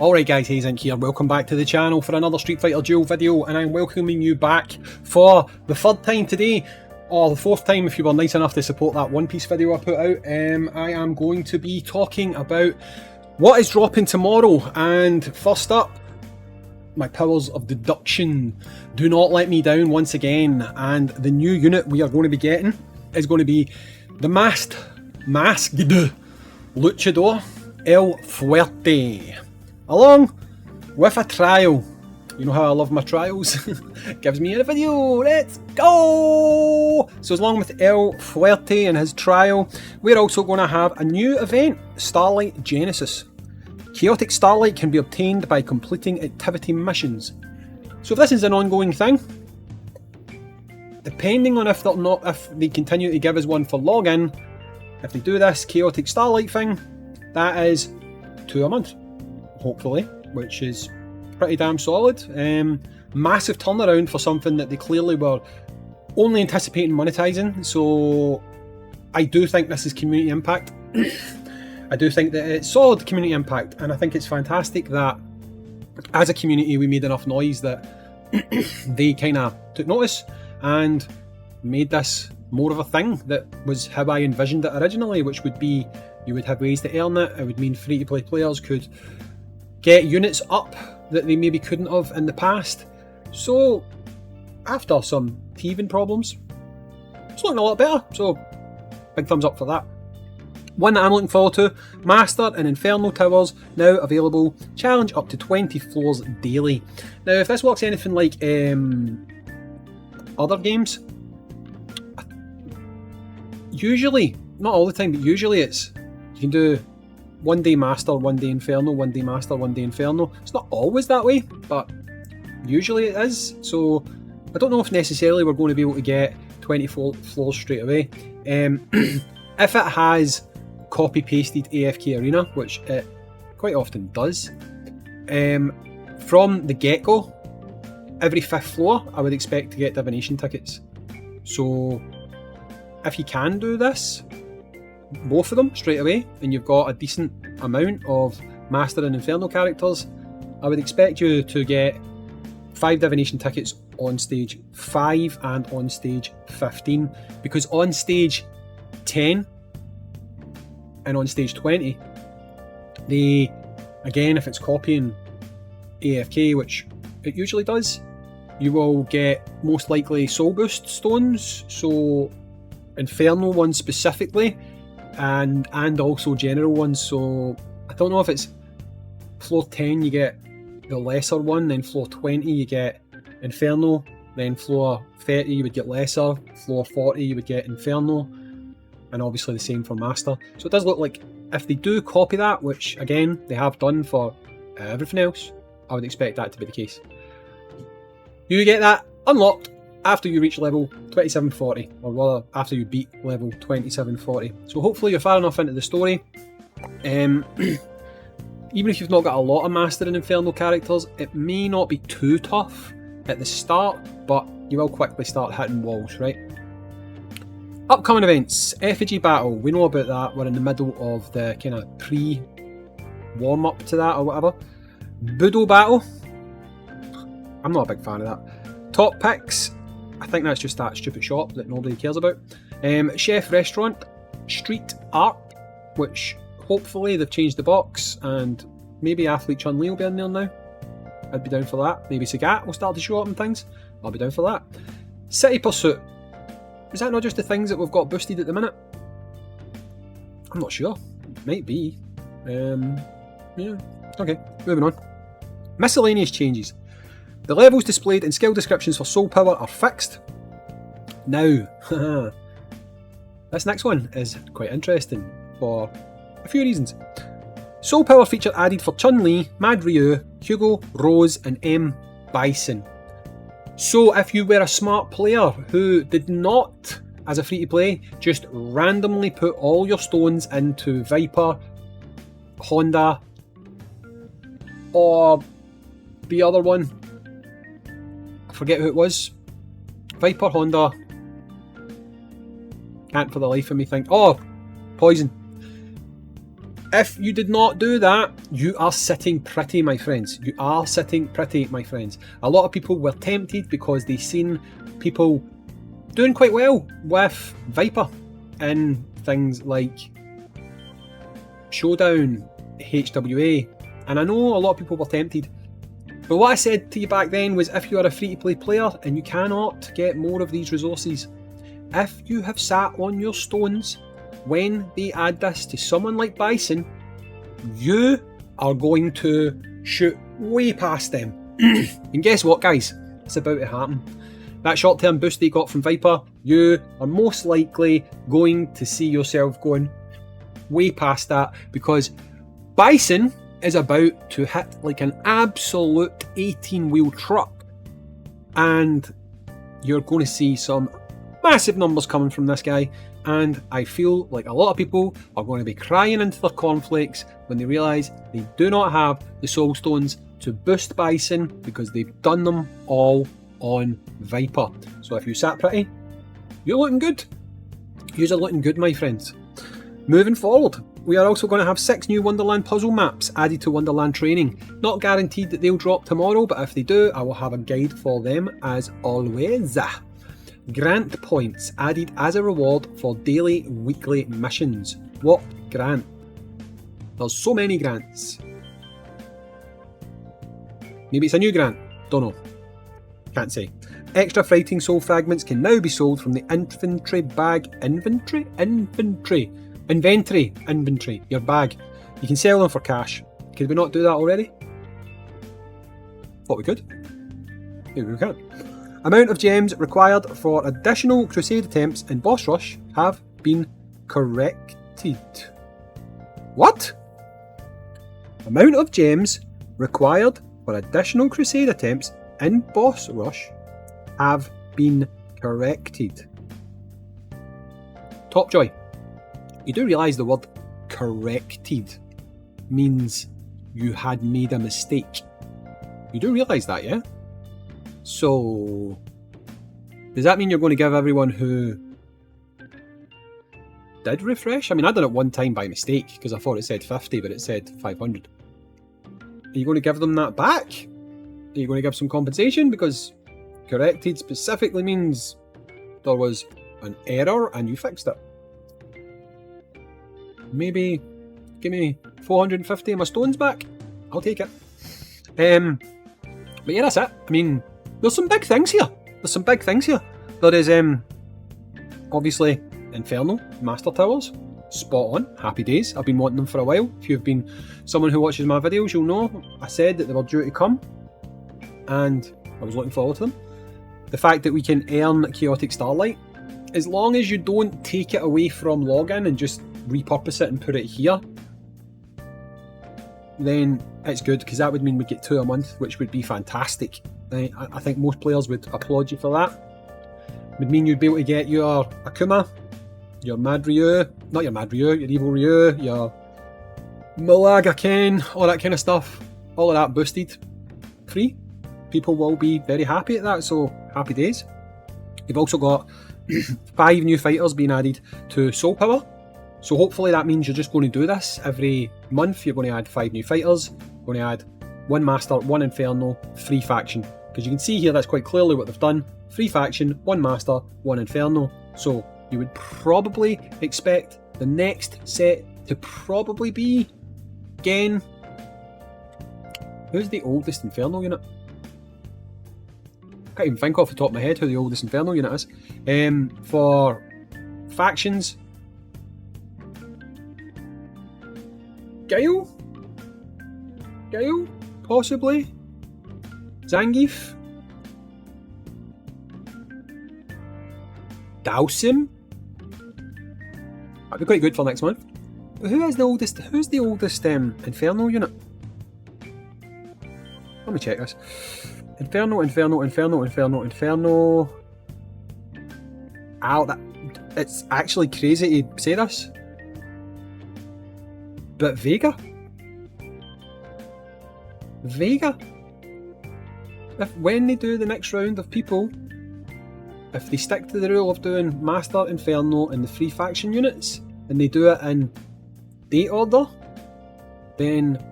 Alright guys, Hayzink here, welcome back to the channel for another Street Fighter Duel video, and I'm welcoming you back for the third time today, or the fourth time if you were nice enough to support that One Piece video I put out. I am going to be talking about what is dropping tomorrow, and first up, my powers of deduction do not let me down once again, and the new unit we are going to be getting is going to be the masked Luchador El Fuerte, along with a trial. You know how I love my trials? Gives me a video, let's go! So along with El Fuerte and his trial, we're also going to have a new event, Starlight Genesis. Chaotic Starlight can be obtained by completing activity missions. So if this is an ongoing thing, depending on if they continue to give us one for login, if they do this Chaotic Starlight thing, that is 2 a month, hopefully, which is pretty damn solid. Massive turnaround for something that they clearly were only anticipating monetizing, so I do think this is community impact. I do think that it's solid community impact, and I think it's fantastic that as a community we made enough noise that they kind of took notice and made this more of a thing that was how I envisioned it originally, which would be you would have ways to earn it. It would mean free-to-play players could get units up that they maybe couldn't have in the past. So after some teething problems, it's looking a lot better, so big thumbs up for that. One that I'm looking forward to, Master and Inferno Towers, now available. Challenge up to 20 floors daily. Now if this works anything like other games, usually, not all the time, but usually it's, you can do 1 day Master, 1 day Inferno, 1 day Master, 1 day Inferno. It's not always that way, but usually it is. So I don't know if necessarily we're going to be able to get 24 floors straight away. If it has copy-pasted AFK Arena, which it quite often does, from the get-go, every 5th floor I would expect to get divination tickets. So if you can do this, both of them straight away, and you've got a decent amount of Master and Inferno characters, I would expect you to get 5 divination tickets on stage 5 and on stage 15, because on stage 10 and on stage 20, they, again, if it's copying AFK, which it usually does, you will get most likely soul boost stones, so Inferno ones specifically, and also general ones. So I don't know if it's floor 10 you get the lesser one, then floor 20 you get Inferno, then floor 30 you would get lesser, floor 40 you would get Inferno, and obviously the same for Master. So it does look like if they do copy that, which again they have done for everything else, I would expect that to be the case. You get that unlocked after you reach level 2740, or rather after you beat level 2740. So hopefully you're far enough into the story. Even if you've not got a lot of Master and Inferno characters, it may not be too tough at the start, but you will quickly start hitting walls, right? Upcoming events, Effigy Battle, we know about that, we're in the middle of the kind of pre-warm-up to that or whatever. Budo Battle, I'm not a big fan of that. Top Picks, I think that's just that stupid shop that nobody cares about. Chef Restaurant, Street Art, which hopefully they've changed the box and maybe Athlete Chun-Li will be in there now. I'd be down for that. Maybe Sagat will start to show up and things. I'll be down for that. City Pursuit, is that not just the things that we've got boosted at the minute? I'm not sure. It might be. Yeah. Okay, moving on. Miscellaneous changes. The levels displayed and skill descriptions for Soul Power are fixed. Now, this next one is quite interesting for a few reasons. Soul Power feature added for Chun-Li, Mad Ryu, Hugo, Rose and M. Bison. So if you were a smart player who did not, as a free-to-play, just randomly put all your stones into Viper, Honda, or the other one, I forget who it was, Viper, Honda, can't for the life of me think, oh, Poison. If you did not do that, you are sitting pretty, my friends. You are sitting pretty, my friends. A lot of people were tempted because they've seen people doing quite well with Viper in things like Showdown, HWA, and I know a lot of people were tempted. But what I said to you back then was, if you are a free-to-play player and you cannot get more of these resources, if you have sat on your stones when they add this to someone like Bison, you are going to shoot way past them. And guess what, guys? It's about to happen. That short-term boost that you got from Viper, you are most likely going to see yourself going way past that, because Bison is about to hit like an absolute 18-wheel truck, and you're going to see some massive numbers coming from this guy. And I feel like a lot of people are going to be crying into their cornflakes when they realise they do not have the soul stones to boost Bison, because they've done them all on Viper. So if you sat pretty, you're looking good. You're looking good, my friends. Moving forward, we are also going to have 6 new Wonderland puzzle maps added to Wonderland Training. Not guaranteed that they'll drop tomorrow, but if they do, I will have a guide for them as always. Grant points added as a reward for daily, weekly missions. What grant? There's so many grants. Maybe it's a new grant. Don't know. Can't say. Extra fighting soul fragments can now be sold from the inventory bag. Inventory? Your bag. You can sell them for cash. Could we not do that already? Thought we could. Maybe we can't. Amount of gems required for additional crusade attempts in boss rush have been corrected. What? Amount of gems required for additional crusade attempts in boss rush have been corrected. Topjoy, you do realise the word corrected means you had made a mistake. You do realise that, yeah? So, does that mean you're going to give everyone who did refresh? I mean, I done it one time by mistake because I thought it said 50, but it said 500. Are you going to give them that back? Are you going to give some compensation? Because corrected specifically means there was an error and you fixed it. Maybe give me 450 of my stones back. I'll take it. But yeah, that's it. I mean, there's some big things here. There is obviously Inferno Master Towers. Spot on. Happy days. I've been wanting them for a while. If you've been someone who watches my videos, you'll know I said that they were due to come, and I was looking forward to them. The fact that we can earn Chaotic Starlight, as long as you don't take it away from login and just repurpose it and put it here, then it's good, because that would mean we get 2 a month, which would be fantastic. I think most players would applaud you for that. It would mean you'd be able to get your Akuma, your Mad Ryu, not your Mad Ryu, your Evil Ryu, your Malaga Ken, all that kind of stuff. All of that boosted free. People will be very happy at that, so happy days. You've also got 5 new fighters being added to Soul Power. So hopefully that means you're just going to do this every month. You're going to add 5 new fighters, going to add 1 Master, 1 Inferno, 3 Faction. Because you can see here that's quite clearly what they've done. 3 Faction, 1 Master, 1 Inferno. So you would probably expect the next set to probably be, again, who's the oldest Inferno unit? I can't even think off the top of my head who the oldest Inferno unit is. For factions, Guile, possibly. Zangief, Dhalsim. That'd be quite good for next month. But who's the oldest Inferno unit? Let me check this. Inferno. Ow, it's actually crazy to say this, but Vega. When they do the next round of people, if they stick to the rule of doing Master, Inferno and the 3 faction units, and they do it in date order, then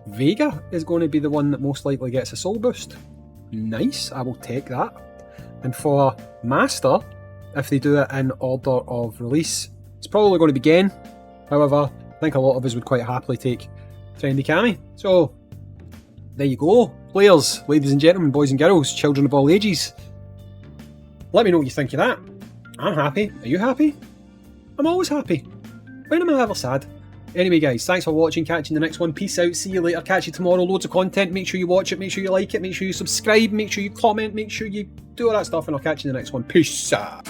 Vega is going to be the one that most likely gets a soul boost. Nice, I will take that. And for Master, if they do it in order of release, it's probably going to be Gen. However, I think a lot of us would quite happily take Trendy Cammy. So, there you go. Players, ladies and gentlemen, boys and girls, children of all ages. Let me know what you think of that. I'm happy. Are you happy? I'm always happy. When am I ever sad? Anyway guys, thanks for watching, catch you in the next one, peace out, see you later, catch you tomorrow, loads of content, make sure you watch it, make sure you like it, make sure you subscribe, make sure you comment, make sure you do all that stuff, and I'll catch you in the next one, peace out.